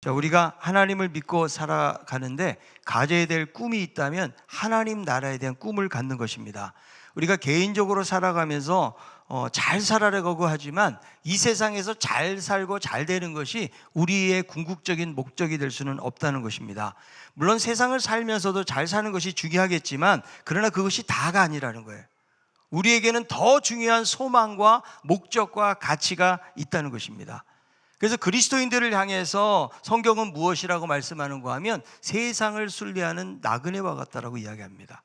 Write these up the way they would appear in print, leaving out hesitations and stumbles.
자, 우리가 하나님을 믿고 살아가는데 가져야 될 꿈이 있다면 하나님 나라에 대한 꿈을 갖는 것입니다. 우리가 개인적으로 살아가면서 잘 살아가고 하지만 이 세상에서 잘 살고 잘 되는 것이 우리의 궁극적인 목적이 될 수는 없다는 것입니다. 물론 세상을 살면서도 잘 사는 것이 중요하겠지만 그러나 그것이 다가 아니라는 거예요. 우리에게는 더 중요한 소망과 목적과 가치가 있다는 것입니다. 그래서 그리스도인들을 향해서 성경은 무엇이라고 말씀하는가 하면 세상을 순례하는 나그네와 같다라고 이야기합니다.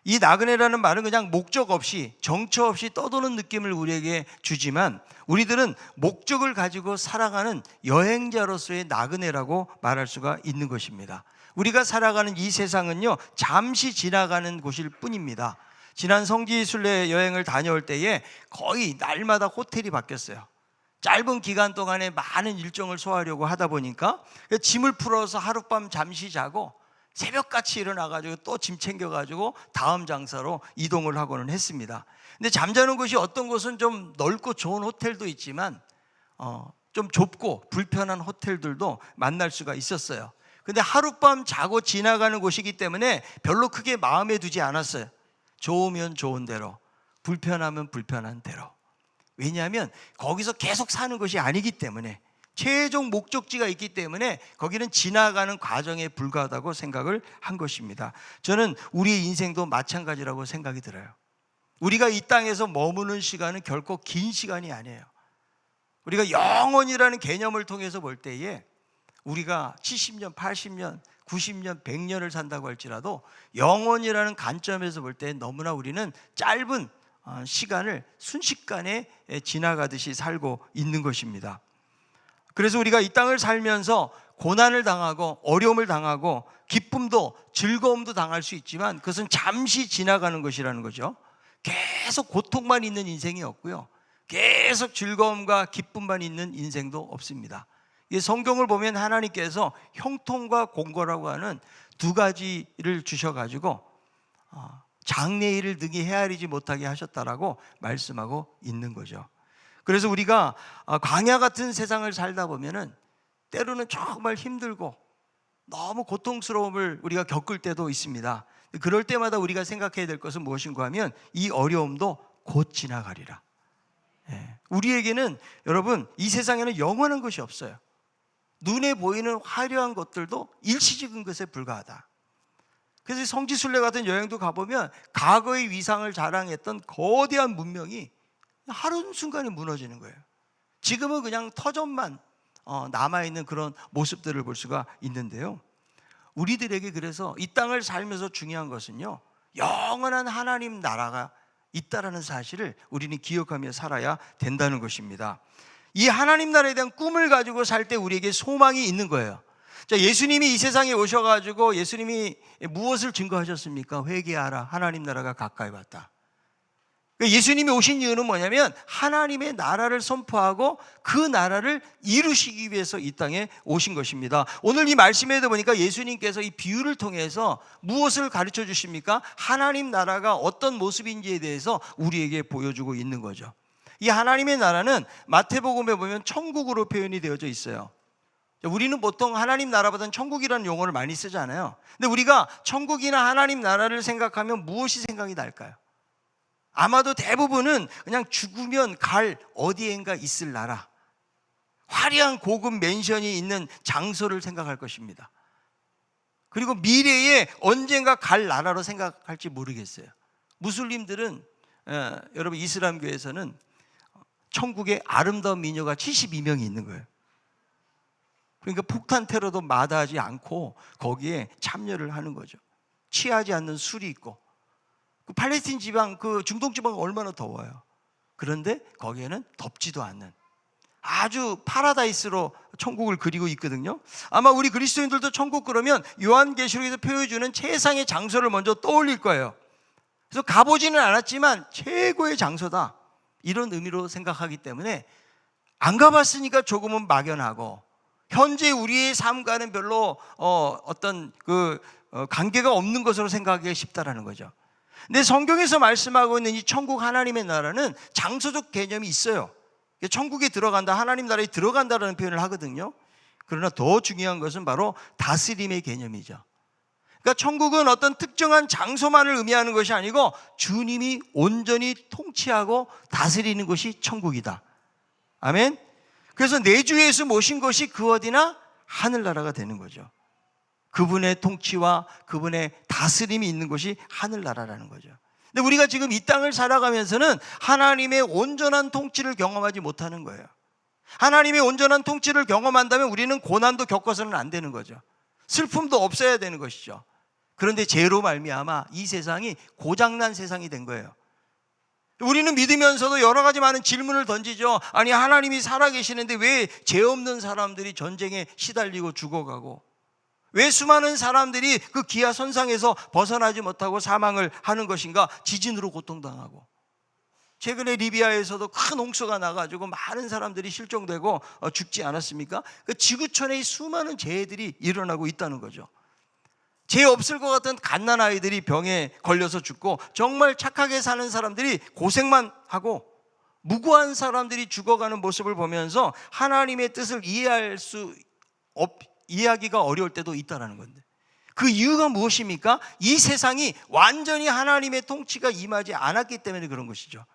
이 나그네라는 말은 그냥 목적 없이 정처 없이 떠도는 느낌을 우리에게 주지만 우리들은 목적을 가지고 살아가는 여행자로서의 나그네라고 말할 수가 있는 것입니다. 우리가 살아가는 이 세상은요, 잠시 지나가는 곳일 뿐입니다. 지난 성지 순례 여행을 다녀올 때에 거의 날마다 호텔이 바뀌었어요. 짧은 기간 동안에 많은 일정을 소화하려고 하다 보니까 짐을 풀어서 하룻밤 잠시 자고 새벽같이 일어나가지고 또 짐 챙겨가지고 다음 장사로 이동을 하고는 했습니다. 근데 잠자는 곳이 어떤 곳은 좀 넓고 좋은 호텔도 있지만 좀 좁고 불편한 호텔들도 만날 수가 있었어요. 근데 하룻밤 자고 지나가는 곳이기 때문에 별로 크게 마음에 두지 않았어요. 좋으면 좋은 대로, 불편하면 불편한 대로. 왜냐하면 거기서 계속 사는 것이 아니기 때문에, 최종 목적지가 있기 때문에 거기는 지나가는 과정에 불과하다고 생각을 한 것입니다. 저는 우리의 인생도 마찬가지라고 생각이 들어요. 우리가 이 땅에서 머무는 시간은 결코 긴 시간이 아니에요. 우리가 영원이라는 개념을 통해서 볼 때에 우리가 70년, 80년, 90년, 100년을 산다고 할지라도 영원이라는 관점에서 볼 때 너무나 우리는 짧은 시간을 순식간에 지나가듯이 살고 있는 것입니다. 그래서 우리가 이 땅을 살면서 고난을 당하고 어려움을 당하고 기쁨도 즐거움도 당할 수 있지만 그것은 잠시 지나가는 것이라는 거죠. 계속 고통만 있는 인생이 없고요, 계속 즐거움과 기쁨만 있는 인생도 없습니다. 성경을 보면 하나님께서 형통과 공고라고 하는 두 가지를 주셔가지고 장래일을 능히 헤아리지 못하게 하셨다라고 말씀하고 있는 거죠. 그래서 우리가 광야 같은 세상을 살다 보면은 때로는 정말 힘들고 너무 고통스러움을 우리가 겪을 때도 있습니다. 그럴 때마다 우리가 생각해야 될 것은 무엇인가 하면 이 어려움도 곧 지나가리라. 우리에게는 여러분 이 세상에는 영원한 것이 없어요. 눈에 보이는 화려한 것들도 일시적인 것에 불과하다. 그래서 성지순례 같은 여행도 가보면 과거의 위상을 자랑했던 거대한 문명이 한순간에 무너지는 거예요. 지금은 그냥 터전만 남아있는 그런 모습들을 볼 수가 있는데요, 우리들에게 그래서 이 땅을 살면서 중요한 것은요, 영원한 하나님 나라가 있다라는 사실을 우리는 기억하며 살아야 된다는 것입니다. 이 하나님 나라에 대한 꿈을 가지고 살 때 우리에게 소망이 있는 거예요. 자, 예수님이 이 세상에 오셔가지고 예수님이 무엇을 증거하셨습니까? 회개하라, 하나님 나라가 가까이 왔다. 예수님이 오신 이유는 뭐냐면 하나님의 나라를 선포하고 그 나라를 이루시기 위해서 이 땅에 오신 것입니다. 오늘 이 말씀에도 보니까 예수님께서 이 비유를 통해서 무엇을 가르쳐 주십니까? 하나님 나라가 어떤 모습인지에 대해서 우리에게 보여주고 있는 거죠. 이 하나님의 나라는 마태복음에 보면 천국으로 표현이 되어져 있어요. 우리는 보통 하나님 나라보다는 천국이라는 용어를 많이 쓰잖아요. 근데 우리가 천국이나 하나님 나라를 생각하면 무엇이 생각이 날까요? 아마도 대부분은 그냥 죽으면 갈 어디엔가 있을 나라, 화려한 고급 맨션이 있는 장소를 생각할 것입니다. 그리고 미래에 언젠가 갈 나라로 생각할지 모르겠어요. 무슬림들은 여러분 이슬람교에서는 천국에 아름다운 미녀가 72명이 있는 거예요. 그러니까 폭탄 테러도 마다하지 않고 거기에 참여를 하는 거죠. 취하지 않는 술이 있고, 그 팔레스틴 지방, 그 중동 지방은 얼마나 더워요. 그런데 거기에는 덥지도 않는 아주 파라다이스로 천국을 그리고 있거든요. 아마 우리 그리스도인들도 천국 그러면 요한계시록에서 표해주는 최상의 장소를 먼저 떠올릴 거예요. 그래서 가보지는 않았지만 최고의 장소다, 이런 의미로 생각하기 때문에 안 가봤으니까 조금은 막연하고 현재 우리의 삶과는 별로 어떤 관계가 없는 것으로 생각하기가 쉽다라는 거죠. 근데 성경에서 말씀하고 있는 이 천국 하나님의 나라는 장소적 개념이 있어요. 천국에 들어간다, 하나님 나라에 들어간다라는 표현을 하거든요. 그러나 더 중요한 것은 바로 다스림의 개념이죠. 그러니까 천국은 어떤 특정한 장소만을 의미하는 것이 아니고 주님이 온전히 통치하고 다스리는 것이 천국이다. 아멘. 그래서 내 주 예수 모신 것이 그 어디나 하늘나라가 되는 거죠. 그분의 통치와 그분의 다스림이 있는 곳이 하늘나라라는 거죠. 근데 우리가 지금 이 땅을 살아가면서는 하나님의 온전한 통치를 경험하지 못하는 거예요. 하나님의 온전한 통치를 경험한다면 우리는 고난도 겪어서는 안 되는 거죠. 슬픔도 없어야 되는 것이죠. 그런데 죄로 말미암아 이 세상이 고장난 세상이 된 거예요. 우리는 믿으면서도 여러 가지 많은 질문을 던지죠. 아니, 하나님이 살아계시는데 왜 죄 없는 사람들이 전쟁에 시달리고 죽어가고, 왜 수많은 사람들이 그 기아 선상에서 벗어나지 못하고 사망을 하는 것인가? 지진으로 고통당하고, 최근에 리비아에서도 큰 홍수가 나가지고 많은 사람들이 실종되고 죽지 않았습니까? 그 지구촌에 수많은 재해들이 일어나고 있다는 거죠. 죄 없을 것 같은 갓난아이들이 병에 걸려서 죽고, 정말 착하게 사는 사람들이 고생만 하고, 무고한 사람들이 죽어가는 모습을 보면서 하나님의 뜻을 이해하기가 어려울 때도 있다는 건데, 그 이유가 무엇입니까? 이 세상이 완전히 하나님의 통치가 임하지 않았기 때문에 그런 것이죠.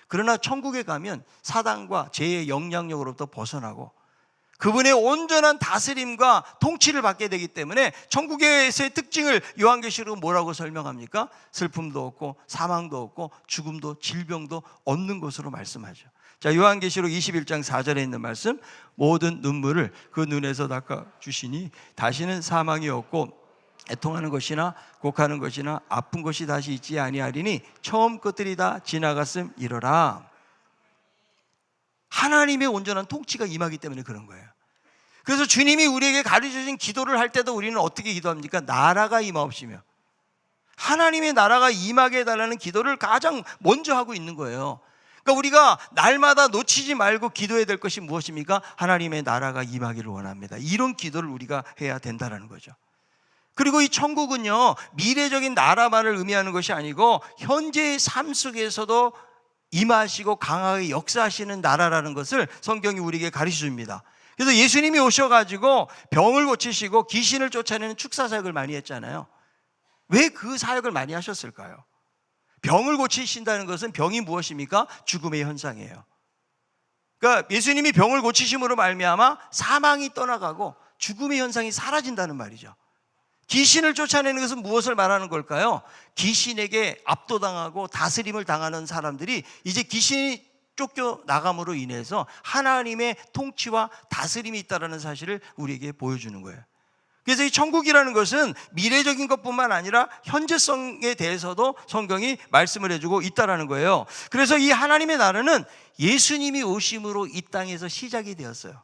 그러나 천국에 가면 사단과 죄의 영향력으로부터 벗어나고 그분의 온전한 다스림과 통치를 받게 되기 때문에 천국에서의 특징을 요한계시록은 뭐라고 설명합니까? 슬픔도 없고 사망도 없고 죽음도 질병도 없는 것으로 말씀하죠. 자, 요한계시록 21장 4절에 있는 말씀, 모든 눈물을 그 눈에서 닦아주시니 다시는 사망이 없고 애통하는 것이나 곡하는 것이나 아픈 것이 다시 있지 아니하리니 처음 것들이 다 지나갔음 이러라. 하나님의 온전한 통치가 임하기 때문에 그런 거예요. 그래서 주님이 우리에게 가르쳐주신 기도를 할 때도 우리는 어떻게 기도합니까? 나라가 임하옵시며, 하나님의 나라가 임하게 해달라는 기도를 가장 먼저 하고 있는 거예요. 그러니까 우리가 날마다 놓치지 말고 기도해야 될 것이 무엇입니까? 하나님의 나라가 임하기를 원합니다. 이런 기도를 우리가 해야 된다는 거죠. 그리고 이 천국은요, 미래적인 나라만을 의미하는 것이 아니고 현재의 삶 속에서도 임하시고 강하게 역사하시는 나라라는 것을 성경이 우리에게 가르쳐 줍니다. 그래서 예수님이 오셔가지고 병을 고치시고 귀신을 쫓아내는 축사 사역을 많이 했잖아요. 왜 그 사역을 많이 하셨을까요? 병을 고치신다는 것은, 병이 무엇입니까? 죽음의 현상이에요. 그러니까 예수님이 병을 고치심으로 말미암아 사망이 떠나가고 죽음의 현상이 사라진다는 말이죠. 귀신을 쫓아내는 것은 무엇을 말하는 걸까요? 귀신에게 압도당하고 다스림을 당하는 사람들이 이제 귀신이 쫓겨나감으로 인해서 하나님의 통치와 다스림이 있다는 사실을 우리에게 보여주는 거예요. 그래서 이 천국이라는 것은 미래적인 것뿐만 아니라 현재성에 대해서도 성경이 말씀을 해주고 있다는 거예요. 그래서 이 하나님의 나라는 예수님이 오심으로 이 땅에서 시작이 되었어요.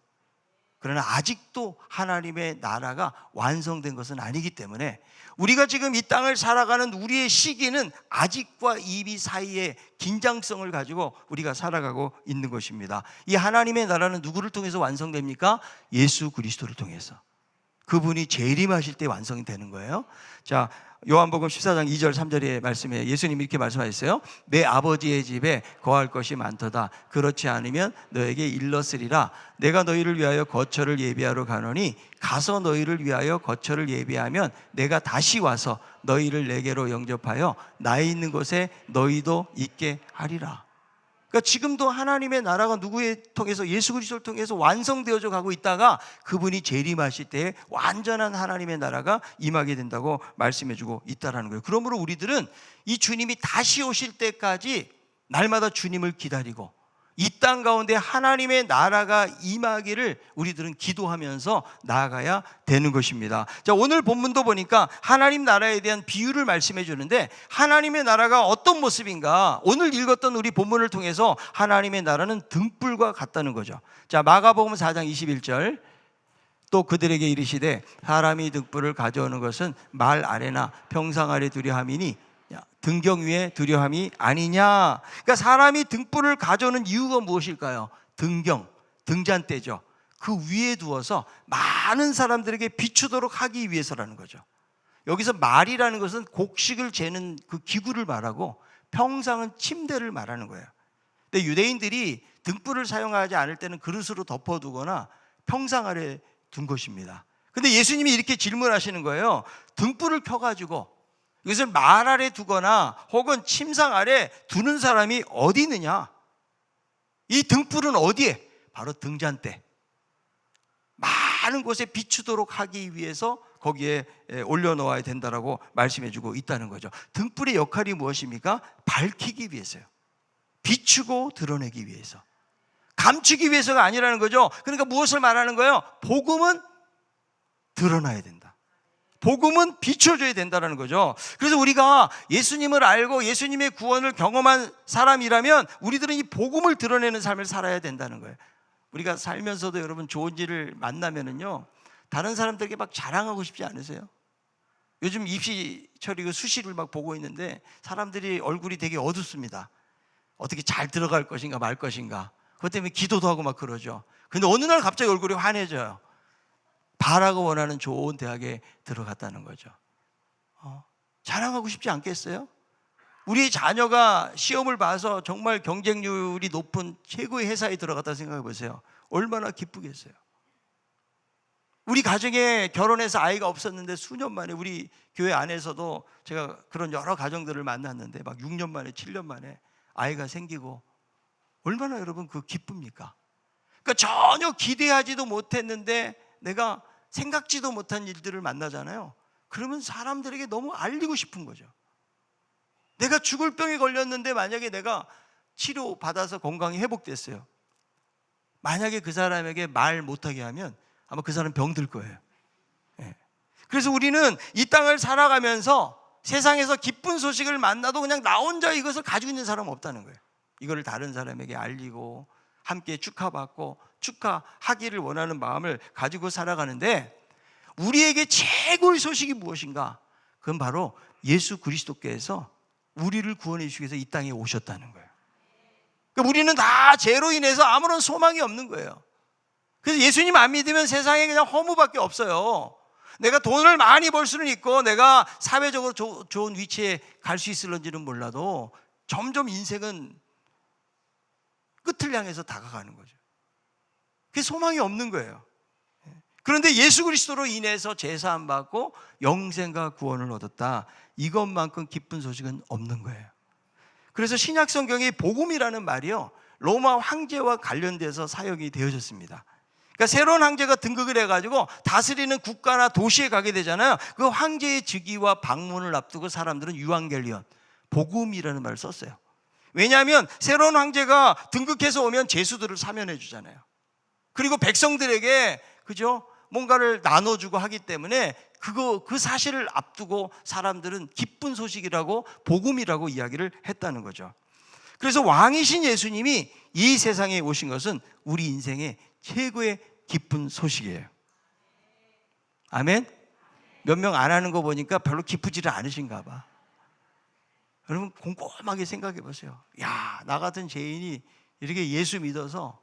그러나 아직도 하나님의 나라가 완성된 것은 아니기 때문에 우리가 지금 이 땅을 살아가는 우리의 시기는 아직과 이미 사이에 긴장성을 가지고 우리가 살아가고 있는 것입니다. 이 하나님의 나라는 누구를 통해서 완성됩니까? 예수 그리스도를 통해서. 그분이 재림하실 때 완성이 되는 거예요. 자, 요한복음 14장 2절 3절의 말씀에 예수님이 이렇게 말씀하셨어요. 내 아버지의 집에 거할 것이 많도다. 그렇지 않으면 너에게 일렀으리라. 내가 너희를 위하여 거처를 예비하러 가노니 가서 너희를 위하여 거처를 예비하면 내가 다시 와서 너희를 내게로 영접하여 나에 있는 곳에 너희도 있게 하리라. 그러니까 지금도 하나님의 나라가 누구에 통해서, 예수 그리스도를 통해서 완성되어져 가고 있다가 그분이 재림하실 때에 완전한 하나님의 나라가 임하게 된다고 말씀해주고 있다는 거예요. 그러므로 우리들은 이 주님이 다시 오실 때까지 날마다 주님을 기다리고 이 땅 가운데 하나님의 나라가 임하기를 우리들은 기도하면서 나아가야 되는 것입니다. 자, 오늘 본문도 보니까 하나님 나라에 대한 비유를 말씀해 주는데, 하나님의 나라가 어떤 모습인가? 오늘 읽었던 우리 본문을 통해서 하나님의 나라는 등불과 같다는 거죠. 자, 마가복음 4장 21절, 또 그들에게 이르시되 사람이 등불을 가져오는 것은 말 아래나 평상 아래 두려 함이니 등경 위에 두려함이 아니냐. 그러니까 사람이 등불을 가져오는 이유가 무엇일까요? 등경, 등잔대죠. 그 위에 두어서 많은 사람들에게 비추도록 하기 위해서라는 거죠. 여기서 말이라는 것은 곡식을 재는 그 기구를 말하고 평상은 침대를 말하는 거예요. 근데 유대인들이 등불을 사용하지 않을 때는 그릇으로 덮어두거나 평상 아래 둔 것입니다. 근데 예수님이 이렇게 질문하시는 거예요. 등불을 켜가지고 이것을 말 아래 두거나 혹은 침상 아래 두는 사람이 어디 있느냐? 이 등불은 어디에? 바로 등잔대, 많은 곳에 비추도록 하기 위해서 거기에 올려놓아야 된다라고 말씀해주고 있다는 거죠. 등불의 역할이 무엇입니까? 밝히기 위해서요. 비추고 드러내기 위해서, 감추기 위해서가 아니라는 거죠. 그러니까 무엇을 말하는 거예요? 복음은 드러나야 된다. 복음은 비춰줘야 된다는 거죠. 그래서 우리가 예수님을 알고 예수님의 구원을 경험한 사람이라면 우리들은 이 복음을 드러내는 삶을 살아야 된다는 거예요. 우리가 살면서도 여러분 좋은 일을 만나면은요, 다른 사람들에게 막 자랑하고 싶지 않으세요? 요즘 입시철이고 수시를 막 보고 있는데 사람들이 얼굴이 되게 어둡습니다. 어떻게 잘 들어갈 것인가 말 것인가, 그것 때문에 기도도 하고 막 그러죠. 근데 어느 날 갑자기 얼굴이 환해져요. 바라고 원하는 좋은 대학에 들어갔다는 거죠. 자랑하고 싶지 않겠어요? 우리 자녀가 시험을 봐서 정말 경쟁률이 높은 최고의 회사에 들어갔다 생각해 보세요. 얼마나 기쁘겠어요. 우리 가정에 결혼해서 아이가 없었는데 수년 만에 우리 교회 안에서도 제가 그런 여러 가정들을 만났는데 막 6년 만에 7년 만에 아이가 생기고 얼마나 여러분 그 기쁩니까? 그러니까 전혀 기대하지도 못했는데 내가 생각지도 못한 일들을 만나잖아요. 그러면 사람들에게 너무 알리고 싶은 거죠. 내가 죽을 병에 걸렸는데 만약에 내가 치료받아서 건강이 회복됐어요. 만약에 그 사람에게 말 못하게 하면 아마 그 사람 병들 거예요. 그래서 우리는 이 땅을 살아가면서 세상에서 기쁜 소식을 만나도 그냥 나 혼자 이것을 가지고 있는 사람은 없다는 거예요. 이거를 다른 사람에게 알리고 함께 축하받고 축하하기를 원하는 마음을 가지고 살아가는데, 우리에게 최고의 소식이 무엇인가? 그건 바로 예수 그리스도께서 우리를 구원해 주시기 위해서 이 땅에 오셨다는 거예요. 그러니까 우리는 다 죄로 인해서 아무런 소망이 없는 거예요. 그래서 예수님 안 믿으면 세상에 그냥 허무밖에 없어요. 내가 돈을 많이 벌 수는 있고 내가 사회적으로 좋은 위치에 갈 수 있을런지는 몰라도 점점 인생은 끝을 향해서 다가가는 거죠. 그게 소망이 없는 거예요. 그런데 예수 그리스도로 인해서 제사함 받고 영생과 구원을 얻었다, 이것만큼 기쁜 소식은 없는 거예요. 그래서 신약 성경의 복음이라는 말이요, 로마 황제와 관련돼서 사용이 되어졌습니다. 그러니까 새로운 황제가 등극을 해가지고 다스리는 국가나 도시에 가게 되잖아요. 그 황제의 즉위와 방문을 앞두고 사람들은 유앙겔리온, 복음이라는 말을 썼어요. 왜냐하면 새로운 황제가 등극해서 오면 제수들을 사면해 주잖아요. 그리고 백성들에게 그죠? 뭔가를 나눠주고 하기 때문에 그 사실을 앞두고 사람들은 기쁜 소식이라고 복음이라고 이야기를 했다는 거죠. 그래서 왕이신 예수님이 이 세상에 오신 것은 우리 인생의 최고의 기쁜 소식이에요. 아멘? 몇 명 안 하는 거 보니까 별로 기쁘지를 않으신가 봐. 여러분 곰곰하게 생각해 보세요. 야, 나 같은 죄인이 이렇게 예수 믿어서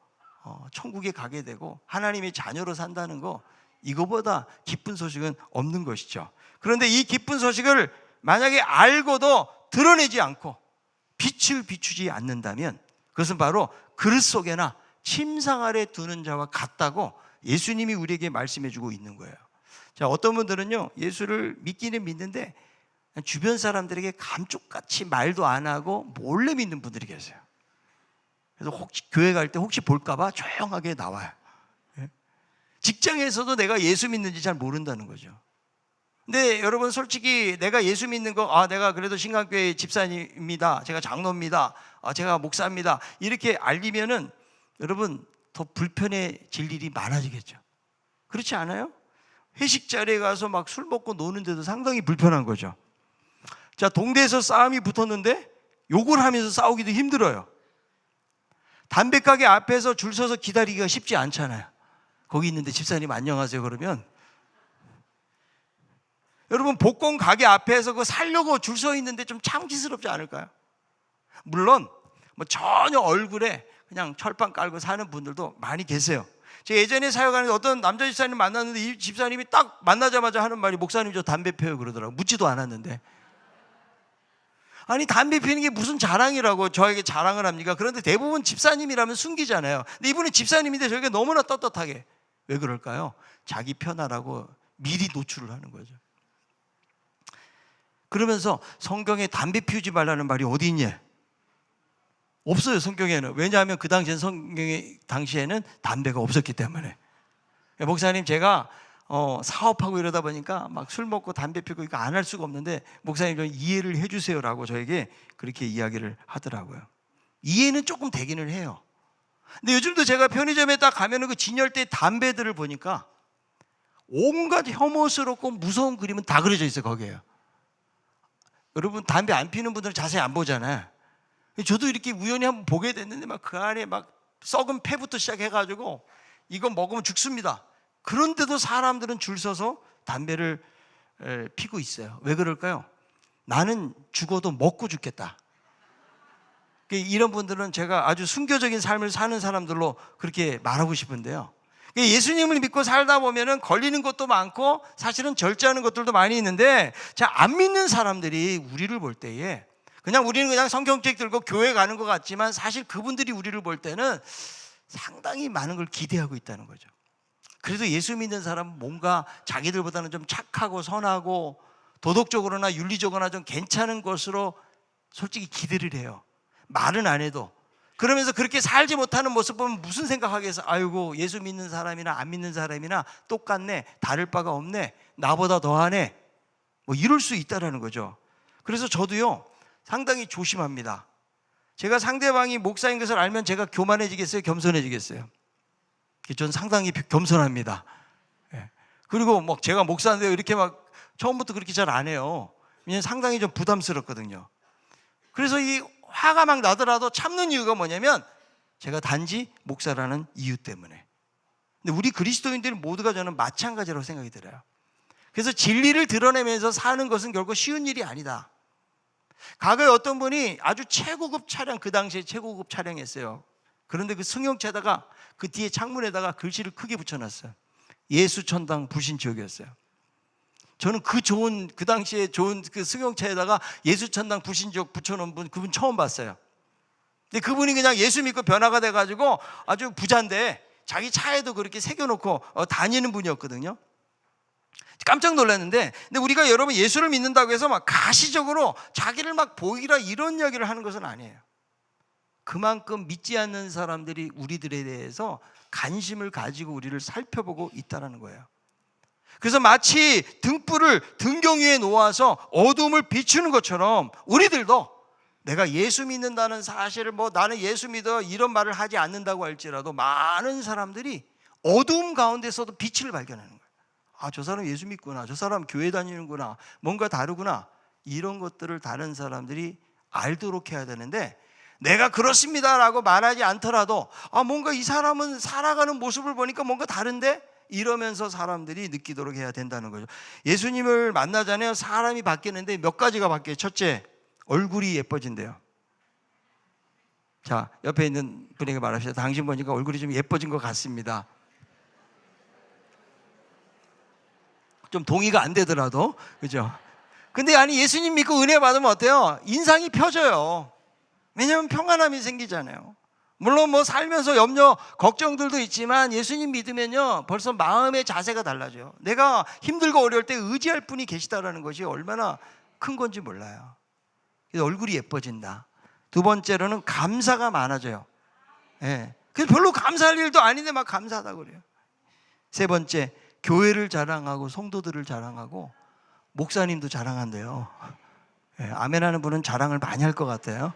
천국에 가게 되고 하나님의 자녀로 산다는 거, 이거보다 기쁜 소식은 없는 것이죠. 그런데 이 기쁜 소식을 만약에 알고도 드러내지 않고 빛을 비추지 않는다면 그것은 바로 그릇 속에나 침상 아래 두는 자와 같다고 예수님이 우리에게 말씀해 주고 있는 거예요. 자, 어떤 분들은요, 예수를 믿기는 믿는데 주변 사람들에게 감쪽같이 말도 안 하고 몰래 믿는 분들이 계세요. 그래서 혹시 교회 갈 때 혹시 볼까 봐 조용하게 나와요. 직장에서도 내가 예수 믿는지 잘 모른다는 거죠. 근데 여러분 솔직히 내가 예수 믿는 거, 내가 그래도 신강교회 집사님입니다, 제가 장로입니다, 제가 목사입니다, 이렇게 알리면은 여러분 더 불편해질 일이 많아지겠죠. 그렇지 않아요? 회식 자리에 가서 막 술 먹고 노는데도 상당히 불편한 거죠. 자, 동대에서 싸움이 붙었는데 욕을 하면서 싸우기도 힘들어요. 담배가게 앞에서 줄 서서 기다리기가 쉽지 않잖아요. 거기 있는데 집사님 안녕하세요 그러면, 여러분 복권 가게 앞에서 그거 살려고 줄 서 있는데 좀 창피스럽지 않을까요? 물론 뭐 전혀 얼굴에 그냥 철판 깔고 사는 분들도 많이 계세요. 제가 예전에 사역하는데 어떤 남자 집사님 만났는데 이 집사님이 딱 만나자마자 하는 말이, 목사님 저 담배 피워요 그러더라고요. 묻지도 않았는데. 아니 담배 피우는 게 무슨 자랑이라고 저에게 자랑을 합니까? 그런데 대부분 집사님이라면 숨기잖아요. 근데 이분은 집사님인데 저에게 너무나 떳떳하게 왜 그럴까요? 자기 편하라고 미리 노출을 하는 거죠. 그러면서 성경에 담배 피우지 말라는 말이 어디 있냐? 없어요, 성경에는. 왜냐하면 그 당시에는 담배가 없었기 때문에. 목사님, 제가 사업하고 이러다 보니까 막 술 먹고 담배 피우고 이거 안 할 수가 없는데 목사님 좀 이해를 해주세요라고 저에게 그렇게 이야기를 하더라고요. 이해는 조금 되기는 해요. 근데 요즘도 제가 편의점에 딱 가면은 그 진열대 담배들을 보니까 온갖 혐오스럽고 무서운 그림은 다 그려져 있어요, 거기에요. 여러분, 담배 안 피우는 분들은 자세히 안 보잖아요. 저도 이렇게 우연히 한번 보게 됐는데 막 그 안에 막 썩은 폐부터 시작해가지고 이거 먹으면 죽습니다. 그런데도 사람들은 줄 서서 담배를 피고 있어요. 왜 그럴까요? 나는 죽어도 먹고 죽겠다. 이런 분들은 제가 아주 순교적인 삶을 사는 사람들로 그렇게 말하고 싶은데요. 예수님을 믿고 살다 보면은 걸리는 것도 많고 사실은 절제하는 것들도 많이 있는데, 자, 안 믿는 사람들이 우리를 볼 때에 우리는 그냥 성경책 들고 교회 가는 것 같지만 사실 그분들이 우리를 볼 때는 상당히 많은 걸 기대하고 있다는 거죠. 그래도 예수 믿는 사람은 뭔가 자기들보다는 좀 착하고 선하고 도덕적으로나 윤리적으로나 좀 괜찮은 것으로 솔직히 기대를 해요. 말은 안 해도. 그러면서 그렇게 살지 못하는 모습 보면 무슨 생각하겠어? 아이고, 예수 믿는 사람이나 안 믿는 사람이나 똑같네, 다를 바가 없네, 나보다 더하네, 뭐 이럴 수 있다라는 거죠. 그래서 저도요 상당히 조심합니다. 제가 상대방이 목사인 것을 알면 제가 교만해지겠어요? 겸손해지겠어요? 전 상당히 겸손합니다. 그리고 뭐 제가 목사인데 이렇게 막 처음부터 그렇게 잘 안 해요. 왜냐하면 상당히 좀 부담스럽거든요. 그래서 이 화가 막 나더라도 참는 이유가 뭐냐면 제가 단지 목사라는 이유 때문에. 근데 우리 그리스도인들 모두가 저는 마찬가지라고 생각이 들어요. 그래서 진리를 드러내면서 사는 것은 결코 쉬운 일이 아니다. 과거에 어떤 분이 아주 최고급 차량, 그 당시에 최고급 차량이었어요. 그런데 그 승용차에다가 그 뒤에 창문에다가 글씨를 크게 붙여놨어요. 예수천당 불신지옥이었어요. 저는 그 당시에 좋은 그 승용차에다가 예수천당 불신지옥 붙여놓은 그분 처음 봤어요. 근데 그분이 그냥 예수 믿고 변화가 돼가지고 아주 부자인데 자기 차에도 그렇게 새겨놓고 다니는 분이었거든요. 깜짝 놀랐는데, 근데 우리가 여러분 예수를 믿는다고 해서 막 가시적으로 자기를 막 보이라 이런 이야기를 하는 것은 아니에요. 그만큼 믿지 않는 사람들이 우리들에 대해서 관심을 가지고 우리를 살펴보고 있다는 거예요. 그래서 마치 등불을 등경 위에 놓아서 어둠을 비추는 것처럼 우리들도 내가 예수 믿는다는 사실을 나는 예수 믿어 이런 말을 하지 않는다고 할지라도 많은 사람들이 어둠 가운데서도 빛을 발견하는 거예요. 아, 저 사람 예수 믿구나, 저 사람 교회 다니는구나, 뭔가 다르구나, 이런 것들을 다른 사람들이 알도록 해야 되는데, 내가 그렇습니다라고 말하지 않더라도 뭔가 이 사람은 살아가는 모습을 보니까 뭔가 다른데, 이러면서 사람들이 느끼도록 해야 된다는 거죠. 예수님을 만나잖아요. 사람이 바뀌는데 몇 가지가 바뀌어요. 첫째, 얼굴이 예뻐진대요. 자, 옆에 있는 분에게 말합시다. 당신 보니까 얼굴이 좀 예뻐진 것 같습니다. 좀 동의가 안 되더라도, 그죠? 근데 예수님 믿고 은혜 받으면 어때요? 인상이 펴져요. 왜냐하면 평안함이 생기잖아요. 물론 살면서 염려, 걱정들도 있지만 예수님 믿으면요 벌써 마음의 자세가 달라져요. 내가 힘들고 어려울 때 의지할 분이 계시다라는 것이 얼마나 큰 건지 몰라요. 그래서 얼굴이 예뻐진다. 두 번째로는 감사가 많아져요. 그래서 별로 감사할 일도 아닌데 막 감사하다고 그래요. 세 번째, 교회를 자랑하고 성도들을 자랑하고 목사님도 자랑한대요. 아멘하는 분은 자랑을 많이 할 것 같아요.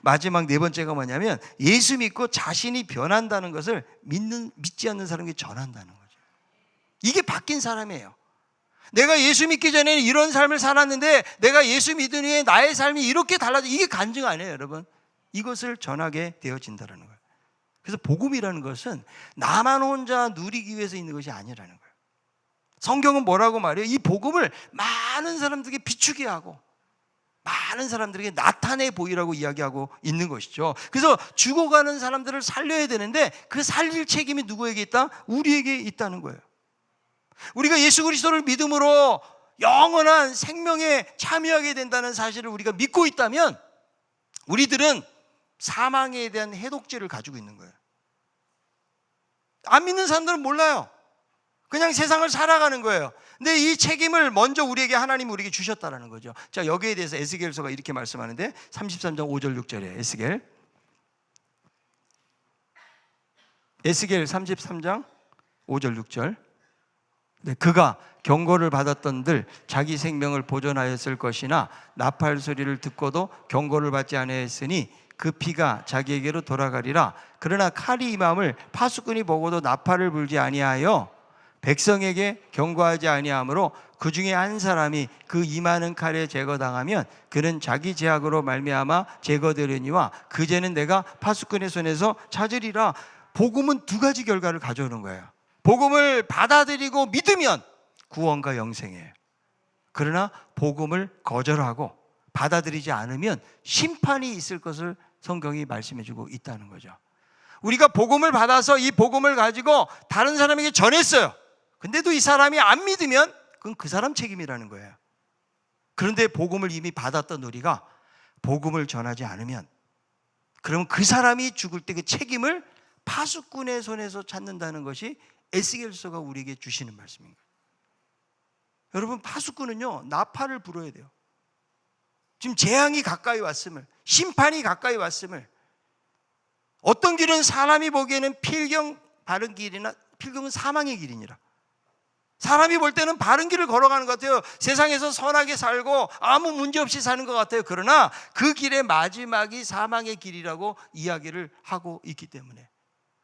마지막 네 번째가 뭐냐면 예수 믿고 자신이 변한다는 것을 믿지 않는 사람에게 전한다는 거죠. 이게 바뀐 사람이에요. 내가 예수 믿기 전에는 이런 삶을 살았는데 내가 예수 믿은 후에 나의 삶이 이렇게 달라져. 이게 간증 아니에요, 여러분. 이것을 전하게 되어진다는 거예요. 그래서 복음이라는 것은 나만 혼자 누리기 위해서 있는 것이 아니라는 거예요. 성경은 뭐라고 말해요? 이 복음을 많은 사람들에게 비추게 하고 많은 사람들에게 나타내 보이라고 이야기하고 있는 것이죠. 그래서 죽어가는 사람들을 살려야 되는데 그 살릴 책임이 누구에게 있다? 우리에게 있다는 거예요. 우리가 예수 그리스도를 믿음으로 영원한 생명에 참여하게 된다는 사실을 우리가 믿고 있다면 우리들은 사망에 대한 해독제를 가지고 있는 거예요. 안 믿는 사람들은 몰라요. 그냥 세상을 살아가는 거예요. 근데 이 책임을 먼저 우리에게 하나님이 우리에게 주셨다라는 거죠. 자, 여기에 대해서 에스겔서가 이렇게 말씀하는데 33장 5절 6절에 에스겔 33장 5절 6절. 네, 그가 경고를 받았던들 자기 생명을 보존하였을 것이나 나팔 소리를 듣고도 경고를 받지 아니하였으니 그 피가 자기에게로 돌아가리라. 그러나 칼이 임함을 파수꾼이 보고도 나팔을 불지 아니하여 백성에게 경고하지 아니하므로 그 중에 한 사람이 그 임하는 칼에 제거당하면 그는 자기 죄악으로 말미암아 제거되려니와 그 죄는 내가 파수꾼의 손에서 찾으리라. 복음은 두 가지 결과를 가져오는 거예요. 복음을 받아들이고 믿으면 구원과 영생이에요. 그러나 복음을 거절하고 받아들이지 않으면 심판이 있을 것을 성경이 말씀해주고 있다는 거죠. 우리가 복음을 받아서 이 복음을 가지고 다른 사람에게 전했어요. 근데도 이 사람이 안 믿으면 그건 그 사람 책임이라는 거예요. 그런데 복음을 이미 받았던 우리가 복음을 전하지 않으면, 그러면 그 사람이 죽을 때 그 책임을 파수꾼의 손에서 찾는다는 것이 에스겔서가 우리에게 주시는 말씀입니다. 여러분, 파수꾼은요, 나팔을 불어야 돼요. 지금 재앙이 가까이 왔음을, 심판이 가까이 왔음을, 어떤 길은 사람이 보기에는 필경 바른 길이나 필경은 사망의 길이니라. 사람이 볼 때는 바른 길을 걸어가는 것 같아요. 세상에서 선하게 살고 아무 문제 없이 사는 것 같아요. 그러나 그 길의 마지막이 사망의 길이라고 이야기를 하고 있기 때문에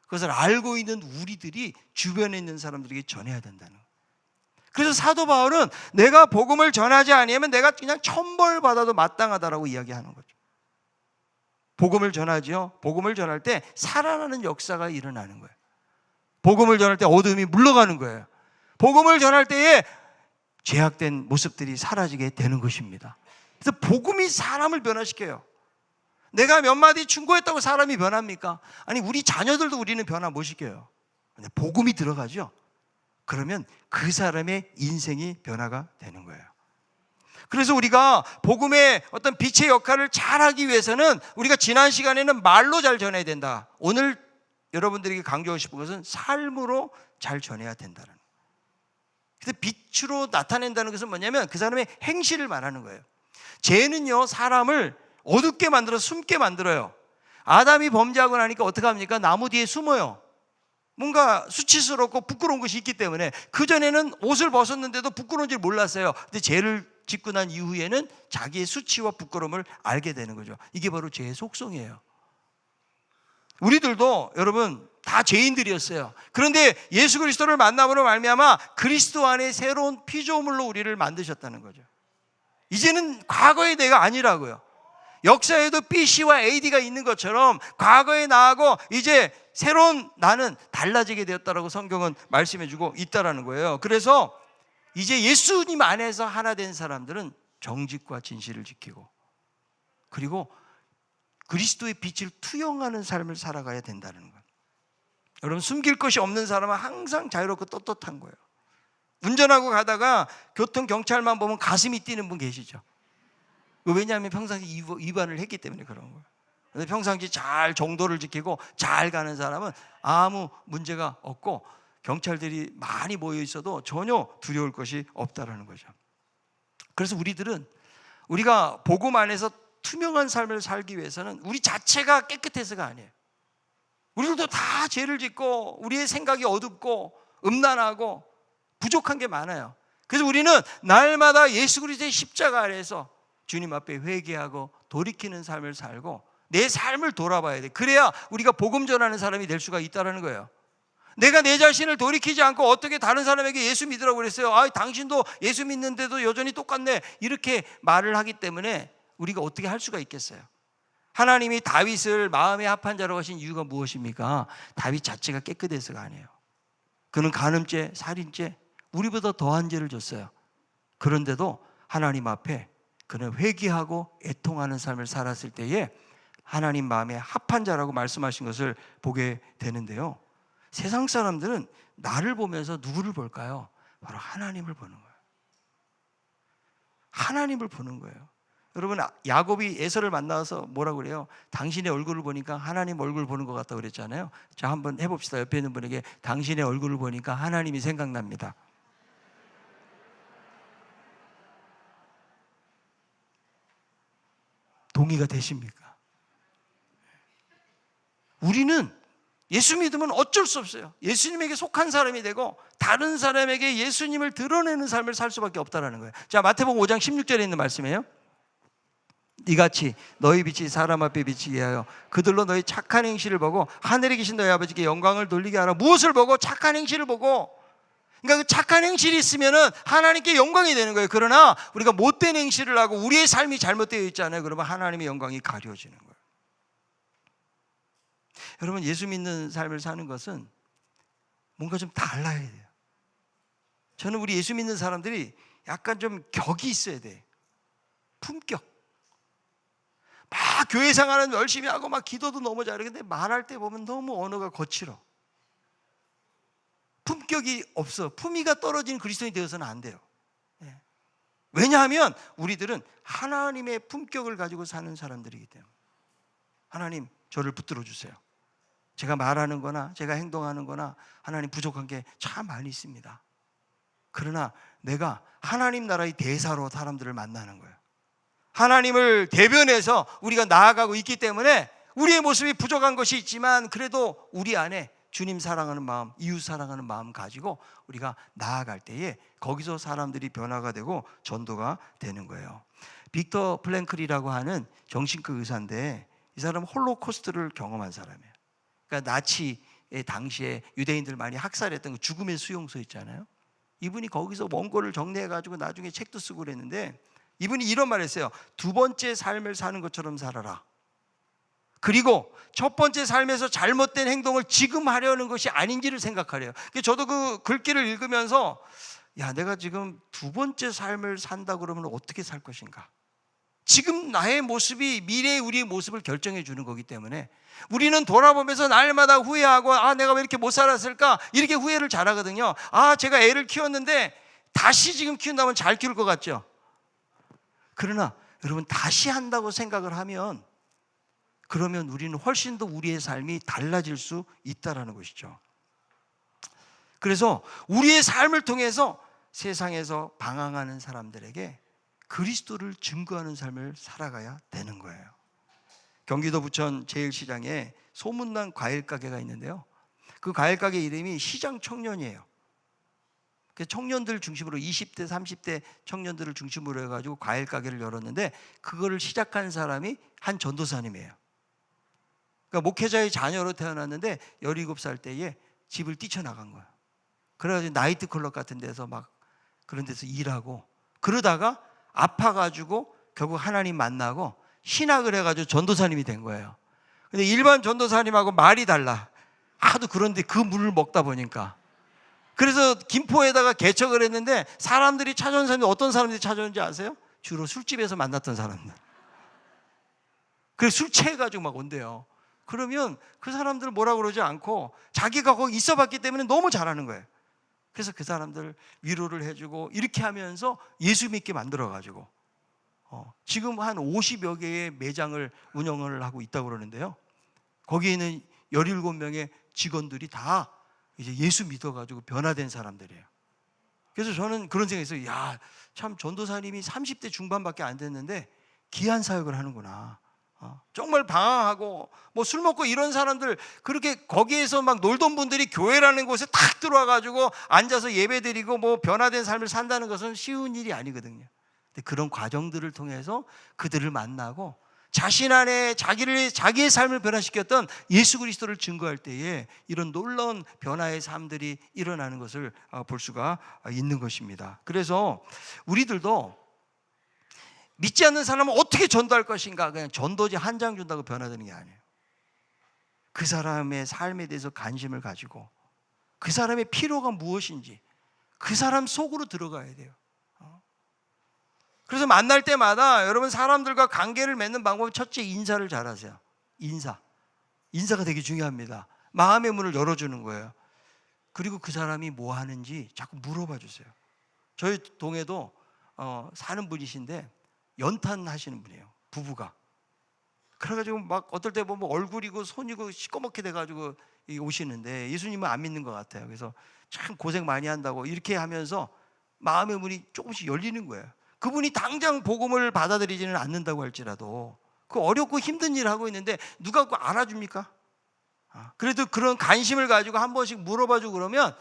그것을 알고 있는 우리들이 주변에 있는 사람들에게 전해야 된다는 거예요. 그래서 사도 바울은 내가 복음을 전하지 아니하면 내가 그냥 천벌받아도 마땅하다라고 이야기하는 거죠. 복음을 전하지요. 복음을 전할 때 살아나는 역사가 일어나는 거예요. 복음을 전할 때 어둠이 물러가는 거예요. 복음을 전할 때에 죄악된 모습들이 사라지게 되는 것입니다. 그래서 복음이 사람을 변화시켜요. 내가 몇 마디 충고했다고 사람이 변합니까? 아니, 우리 자녀들도 우리는 변화 못 시켜요. 근데 복음이 들어가죠. 그러면 그 사람의 인생이 변화가 되는 거예요. 그래서 우리가 복음의 어떤 빛의 역할을 잘하기 위해서는 우리가 지난 시간에는 말로 잘 전해야 된다. 오늘 여러분들에게 강조하고 싶은 것은 삶으로 잘 전해야 된다는 거예요. 그래서 빛으로 나타낸다는 것은 뭐냐면 그 사람의 행실을 말하는 거예요. 죄는요, 사람을 어둡게 만들어 숨게 만들어요. 아담이 범죄하고 나니까 어떻게 합니까? 나무 뒤에 숨어요. 뭔가 수치스럽고 부끄러운 것이 있기 때문에 그전에는 옷을 벗었는데도 부끄러운 줄 몰랐어요. 근데 죄를 짓고 난 이후에는 자기의 수치와 부끄러움을 알게 되는 거죠. 이게 바로 죄의 속성이에요. 우리들도 여러분 다 죄인들이었어요. 그런데 예수 그리스도를 만남으로 말미암아 그리스도 안에 새로운 피조물로 우리를 만드셨다는 거죠. 이제는 과거의 내가 아니라고요. 역사에도 BC와 AD가 있는 것처럼 과거의 나하고 이제 새로운 나는 달라지게 되었다라고 성경은 말씀해주고 있다라는 거예요. 그래서 이제 예수님 안에서 하나 된 사람들은 정직과 진실을 지키고 그리고 그리스도의 빛을 투영하는 삶을 살아가야 된다는 거예요. 여러분, 숨길 것이 없는 사람은 항상 자유롭고 떳떳한 거예요. 운전하고 가다가 교통경찰만 보면 가슴이 뛰는 분 계시죠? 왜냐하면 평상시 위반을 했기 때문에 그런 거예요. 근데 평상시 잘 정도를 지키고 잘 가는 사람은 아무 문제가 없고 경찰들이 많이 모여 있어도 전혀 두려울 것이 없다라는 거죠. 그래서 우리가 복음 안에서 투명한 삶을 살기 위해서는 우리 자체가 깨끗해서가 아니에요. 우리들도 다 죄를 짓고 우리의 생각이 어둡고 음란하고 부족한 게 많아요. 그래서 우리는 날마다 예수 그리스도의 십자가 아래에서 주님 앞에 회개하고 돌이키는 삶을 살고 내 삶을 돌아봐야 돼. 그래야 우리가 복음 전하는 사람이 될 수가 있다는 거예요. 내가 내 자신을 돌이키지 않고 어떻게 다른 사람에게 예수 믿으라고 그랬어요? 당신도 예수 믿는데도 여전히 똑같네. 이렇게 말을 하기 때문에 우리가 어떻게 할 수가 있겠어요? 하나님이 다윗을 마음에 합한 자라고 하신 이유가 무엇입니까? 다윗 자체가 깨끗해서가 아니에요. 그는 간음죄, 살인죄, 우리보다 더한 죄를 졌어요. 그런데도 하나님 앞에 그는 회개하고 애통하는 삶을 살았을 때에 하나님 마음에 합한 자라고 말씀하신 것을 보게 되는데요. 세상 사람들은 나를 보면서 누구를 볼까요? 바로 하나님을 보는 거예요. 하나님을 보는 거예요. 여러분, 야곱이 에서를 만나서 뭐라고 그래요? 당신의 얼굴을 보니까 하나님 얼굴 보는 것 같다고 그랬잖아요. 자, 한번 해봅시다. 옆에 있는 분에게 당신의 얼굴을 보니까 하나님이 생각납니다. 동의가 되십니까? 우리는 예수 믿으면 어쩔 수 없어요. 예수님에게 속한 사람이 되고 다른 사람에게 예수님을 드러내는 삶을 살 수밖에 없다는 거예요. 자, 마태복음 5장 16절에 있는 말씀이에요. 이같이 너희 빛이 사람 앞에 비치게 하여 그들로 너희 착한 행실을 보고 하늘에 계신 너희 아버지께 영광을 돌리게 하라. 무엇을 보고? 착한 행실을 보고. 그러니까 그 착한 행실이 있으면은 하나님께 영광이 되는 거예요. 그러나 우리가 못된 행실을 하고 우리의 삶이 잘못되어 있잖아요. 그러면 하나님의 영광이 가려지는 거예요. 여러분, 예수 믿는 삶을 사는 것은 뭔가 좀 달라야 돼요. 저는 우리 예수 믿는 사람들이 약간 좀 격이 있어야 돼. 품격. 막 교회 생활은 열심히 하고 막 기도도 너무 잘해. 근데 말할 때 보면 너무 언어가 거칠어. 품격이 없어. 품위가 떨어진 그리스도인이 되어서는 안 돼요. 왜냐하면 우리들은 하나님의 품격을 가지고 사는 사람들이기 때문에. 하나님, 저를 붙들어 주세요. 제가 말하는 거나 제가 행동하는 거나 하나님 부족한 게 참 많이 있습니다. 그러나 내가 하나님 나라의 대사로 사람들을 만나는 거예요. 하나님을 대변해서 우리가 나아가고 있기 때문에 우리의 모습이 부족한 것이 있지만 그래도 우리 안에 주님 사랑하는 마음, 이웃 사랑하는 마음 가지고 우리가 나아갈 때에 거기서 사람들이 변화가 되고 전도가 되는 거예요. 빅터 플랭클이라고 하는 정신과 의사인데 이 사람은 홀로코스트를 경험한 사람이에요. 그러니까 나치의 당시에 유대인들 많이 학살했던 그 죽음의 수용소 있잖아요. 이분이 거기서 원고를 정리해가지고 나중에 책도 쓰고 그랬는데 이분이 이런 말을 했어요. 두 번째 삶을 사는 것처럼 살아라. 그리고 첫 번째 삶에서 잘못된 행동을 지금 하려는 것이 아닌지를 생각하래요. 저도 그 글귀를 읽으면서 야, 내가 지금 두 번째 삶을 산다 그러면 어떻게 살 것인가? 지금 나의 모습이 미래의 우리의 모습을 결정해 주는 거기 때문에 우리는 돌아보면서 날마다 후회하고 아, 내가 왜 이렇게 못 살았을까? 이렇게 후회를 잘하거든요. 아, 제가 애를 키웠는데 다시 지금 키운다면 잘 키울 것 같죠? 그러나 여러분, 다시 한다고 생각을 하면 그러면 우리는 훨씬 더 우리의 삶이 달라질 수 있다는 것이죠. 그래서 우리의 삶을 통해서 세상에서 방황하는 사람들에게 그리스도를 증거하는 삶을 살아가야 되는 거예요. 경기도 부천 제1시장에 소문난 과일 가게가 있는데요. 그 과일 가게 이름이 시장 청년이에요. 청년들 중심으로 20대, 30대 청년들을 중심으로 해가지고 과일 가게를 열었는데 그거를 시작한 사람이 한 전도사님이에요. 그러니까 목회자의 자녀로 태어났는데 17살 때에 집을 뛰쳐나간 거예요. 그래가지고 나이트 클럽 같은 데서 막 그런 데서 일하고 그러다가 아파가지고 결국 하나님 만나고 신학을 해가지고 전도사님이 된 거예요. 근데 일반 전도사님하고 말이 달라. 하도 그런데 그 물을 먹다 보니까. 그래서 김포에다가 개척을 했는데 사람들이 찾아온 사람이 어떤 사람들이 찾아오는지 아세요? 주로 술집에서 만났던 사람들. 그래서 술 취해가지고 막 온대요. 그러면 그 사람들 뭐라 그러지 않고 자기가 거기 있어 봤기 때문에 너무 잘하는 거예요. 그래서 그 사람들 위로를 해주고 이렇게 하면서 예수 믿게 만들어가지고 지금 한 50여 개의 매장을 운영을 하고 있다고 그러는데요. 거기에 있는 17명의 직원들이 다 이제 예수 믿어가지고 변화된 사람들이에요. 그래서 저는 그런 생각이 있어요. 야, 참 전도사님이 30대 중반밖에 안 됐는데 귀한 사역을 하는구나. 정말 방황하고 뭐 술 먹고 이런 사람들 그렇게 거기에서 막 놀던 분들이 교회라는 곳에 탁 들어와가지고 앉아서 예배드리고 뭐 변화된 삶을 산다는 것은 쉬운 일이 아니거든요. 근데 그런 과정들을 통해서 그들을 만나고 자신 안에 자기의 삶을 변화시켰던 예수 그리스도를 증거할 때에 이런 놀라운 변화의 삶들이 일어나는 것을 볼 수가 있는 것입니다. 그래서 우리들도 믿지 않는 사람은 어떻게 전도할 것인가? 그냥 전도지 한 장 준다고 변화되는 게 아니에요. 그 사람의 삶에 대해서 관심을 가지고 그 사람의 필요가 무엇인지 그 사람 속으로 들어가야 돼요. 그래서 만날 때마다 여러분 사람들과 관계를 맺는 방법은 첫째 인사를 잘하세요. 인사가 되게 중요합니다. 마음의 문을 열어주는 거예요. 그리고 그 사람이 뭐 하는지 자꾸 물어봐 주세요. 저희 동에도 사는 분이신데 연탄하시는 분이에요, 부부가. 그래가지고 막 어떨 때 보면 얼굴이고 손이고 시꺼멓게 돼가지고 오시는데 예수님은 안 믿는 것 같아요. 그래서 참 고생 많이 한다고 이렇게 하면서 마음의 문이 조금씩 열리는 거예요. 그분이 당장 복음을 받아들이지는 않는다고 할지라도 그 어렵고 힘든 일을 하고 있는데 누가 그거 알아줍니까? 그래도 그런 관심을 가지고 한 번씩 물어봐주고 그러면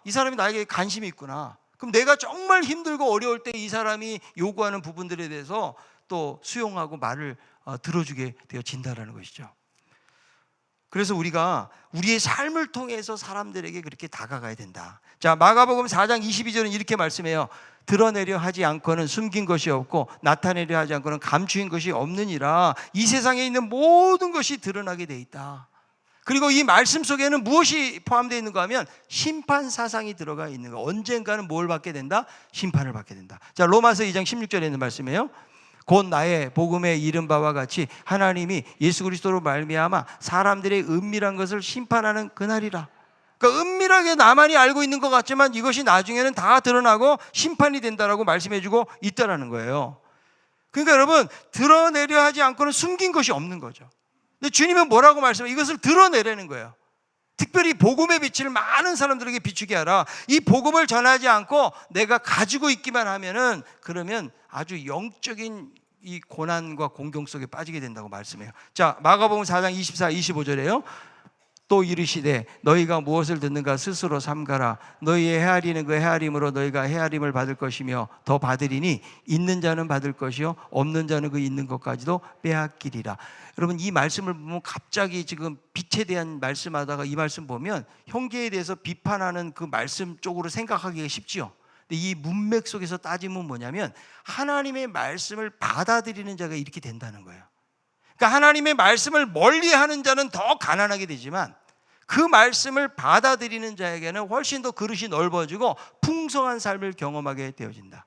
이 사람이 나에게 관심이 있구나. 그럼 내가 정말 힘들고 어려울 때 이 사람이 요구하는 부분들에 대해서 또 수용하고 말을 들어주게 되어진다라는 것이죠. 그래서 우리가 우리의 삶을 통해서 사람들에게 그렇게 다가가야 된다. 자, 마가복음 4장 22절은 이렇게 말씀해요. 드러내려 하지 않고는 숨긴 것이 없고 나타내려 하지 않고는 감추인 것이 없느니라. 이 세상에 있는 모든 것이 드러나게 돼 있다. 그리고 이 말씀 속에는 무엇이 포함되어 있는가 하면 심판 사상이 들어가 있는 거. 언젠가는 뭘 받게 된다? 심판을 받게 된다. 자, 로마서 2장 16절에 있는 말씀이에요. 곧 나의 복음에 이른 바와 같이 하나님이 예수 그리스도로 말미암아 사람들의 은밀한 것을 심판하는 그날이라. 그러니까 은밀하게 나만이 알고 있는 것 같지만 이것이 나중에는 다 드러나고 심판이 된다라고 말씀해주고 있다라는 거예요. 그러니까 여러분, 드러내려 하지 않고는 숨긴 것이 없는 거죠. 근데 주님은 뭐라고 말씀해요? 이것을 드러내라는 거예요. 특별히 복음의 빛을 많은 사람들에게 비추게 하라. 이 복음을 전하지 않고 내가 가지고 있기만 하면은 그러면 아주 영적인 이 고난과 공경 속에 빠지게 된다고 말씀해요. 자, 마가복음 4장 24, 25절에요. 또 이르시되 너희가 무엇을 듣는가 스스로 삼가라. 너희의 헤아리는 그 헤아림으로 너희가 헤아림을 받을 것이며 더 받으리니 있는 자는 받을 것이요 없는 자는 그 있는 것까지도 빼앗기리라. 여러분, 이 말씀을 보면 갑자기 지금 빛에 대한 말씀하다가 이 말씀 보면 형제에 대해서 비판하는 그 말씀 쪽으로 생각하기가 쉽지요. 근데 이 문맥 속에서 따지면 뭐냐면 하나님의 말씀을 받아들이는 자가 이렇게 된다는 거예요. 그러니까 하나님의 말씀을 멀리하는 자는 더 가난하게 되지만 그 말씀을 받아들이는 자에게는 훨씬 더 그릇이 넓어지고 풍성한 삶을 경험하게 되어진다.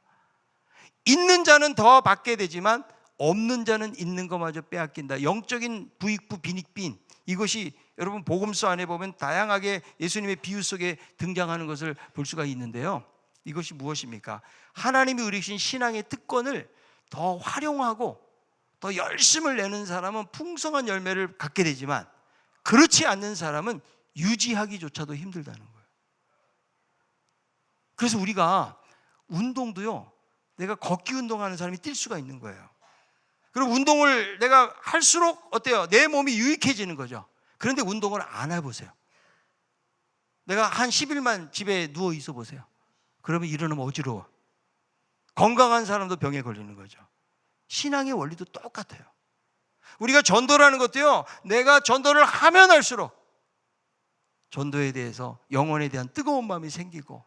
있는 자는 더 받게 되지만 없는 자는 있는 것마저 빼앗긴다. 영적인 부익부 빈익빈, 이것이 여러분 복음서 안에 보면 다양하게 예수님의 비유 속에 등장하는 것을 볼 수가 있는데요. 이것이 무엇입니까? 하나님이 우리신 신앙의 특권을 더 활용하고 더 열심을 내는 사람은 풍성한 열매를 갖게 되지만 그렇지 않는 사람은 유지하기조차도 힘들다는 거예요. 그래서 우리가 운동도요, 내가 걷기 운동하는 사람이 뛸 수가 있는 거예요. 그리고 운동을 내가 할수록 어때요? 내 몸이 유익해지는 거죠. 그런데 운동을 안 해보세요. 내가 한 10일만 집에 누워 있어 보세요. 그러면 일어나면 어지러워. 건강한 사람도 병에 걸리는 거죠. 신앙의 원리도 똑같아요. 우리가 전도라는 것도요, 내가 전도를 하면 할수록 전도에 대해서 영혼에 대한 뜨거운 마음이 생기고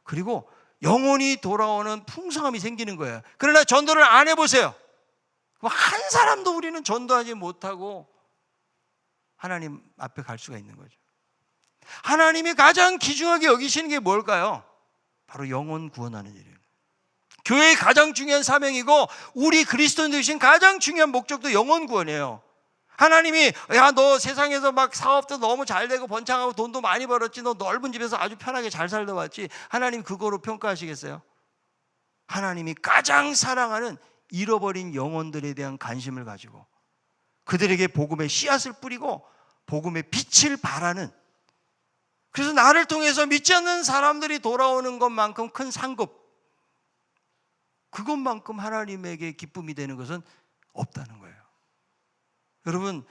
그리고 영혼이 돌아오는 풍성함이 생기는 거예요. 그러나 전도를 안 해보세요. 한 사람도 우리는 전도하지 못하고 하나님 앞에 갈 수가 있는 거죠. 하나님이 가장 귀중하게 여기시는 게 뭘까요? 바로 영혼 구원하는 일이에요. 교회의 가장 중요한 사명이고 우리 그리스도인들 되신 가장 중요한 목적도 영혼 구원이에요. 하나님이 너 세상에서 막 사업도 너무 잘 되고 번창하고 돈도 많이 벌었지, 너 넓은 집에서 아주 편하게 잘 살다 왔지, 하나님 그거로 평가하시겠어요? 하나님이 가장 사랑하는 잃어버린 영혼들에 대한 관심을 가지고 그들에게 복음의 씨앗을 뿌리고 복음의 빛을 발하는, 그래서 나를 통해서 믿지 않는 사람들이 돌아오는 것만큼 큰 상급, 그것만큼 하나님에게 기쁨이 되는 것은 없다는 거예요. 여러분,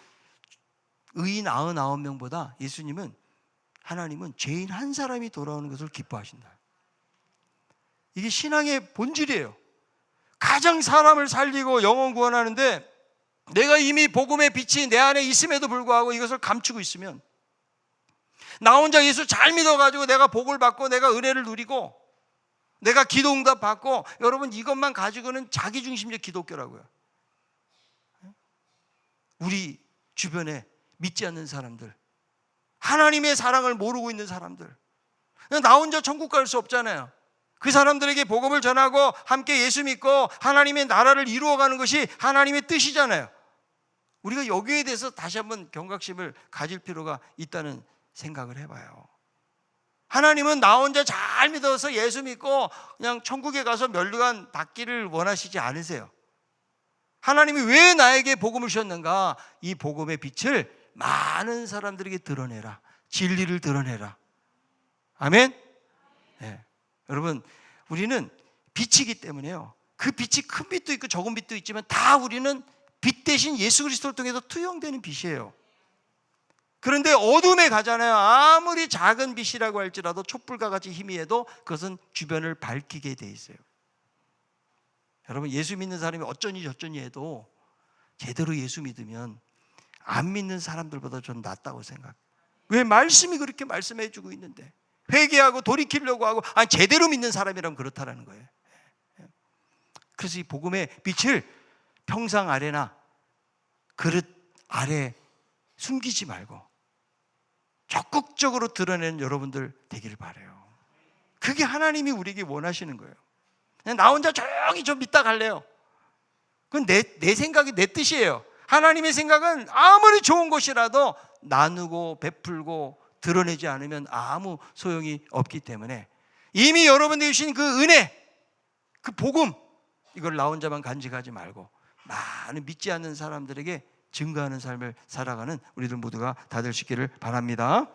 의인 99명보다 예수님은, 하나님은 죄인 한 사람이 돌아오는 것을 기뻐하신다. 이게 신앙의 본질이에요. 가장 사람을 살리고 영혼 구원하는데 내가 이미 복음의 빛이 내 안에 있음에도 불구하고 이것을 감추고 있으면, 나 혼자 예수 잘 믿어가지고 내가 복을 받고 내가 은혜를 누리고 내가 기도 응답 받고, 여러분 이것만 가지고는 자기중심적 기독교라고요. 우리 주변에 믿지 않는 사람들, 하나님의 사랑을 모르고 있는 사람들, 나 혼자 천국 갈 수 없잖아요. 그 사람들에게 복음을 전하고 함께 예수 믿고 하나님의 나라를 이루어가는 것이 하나님의 뜻이잖아요. 우리가 여기에 대해서 다시 한번 경각심을 가질 필요가 있다는 생각을 해봐요. 하나님은 나 혼자 잘 믿어서 예수 믿고 그냥 천국에 가서 멸류관 받기를 원하시지 않으세요. 하나님이 왜 나에게 복음을 주셨는가? 이 복음의 빛을 많은 사람들에게 드러내라. 진리를 드러내라. 아멘? 네. 여러분, 우리는 빛이기 때문에요. 그 빛이 큰 빛도 있고 적은 빛도 있지만 다 우리는 빛 대신 예수 그리스도를 통해서 투영되는 빛이에요. 그런데 어둠에 가잖아요. 아무리 작은 빛이라고 할지라도 촛불과 같이 희미해도 그것은 주변을 밝히게 돼 있어요. 여러분, 예수 믿는 사람이 어쩌니 저쩌니 해도 제대로 예수 믿으면 안 믿는 사람들보다 좀 낫다고 생각해요. 왜? 말씀이 그렇게 말씀해 주고 있는데 회개하고 돌이키려고 하고 제대로 믿는 사람이라면 그렇다라는 거예요. 그래서 이 복음의 빛을 평상 아래나 그릇 아래 숨기지 말고 적극적으로 드러내는 여러분들 되기를 바라요. 그게 하나님이 우리에게 원하시는 거예요. 그냥 나 혼자 조용히 좀 믿다 갈래요. 그건 내 생각이 내 뜻이에요. 하나님의 생각은 아무리 좋은 것이라도 나누고 베풀고 드러내지 않으면 아무 소용이 없기 때문에 이미 여러분들이 주신 그 은혜, 그 복음, 이걸 나 혼자만 간직하지 말고 많은 믿지 않는 사람들에게 증거하는 삶을 살아가는 우리들 모두가 다 될 수 있기를 바랍니다.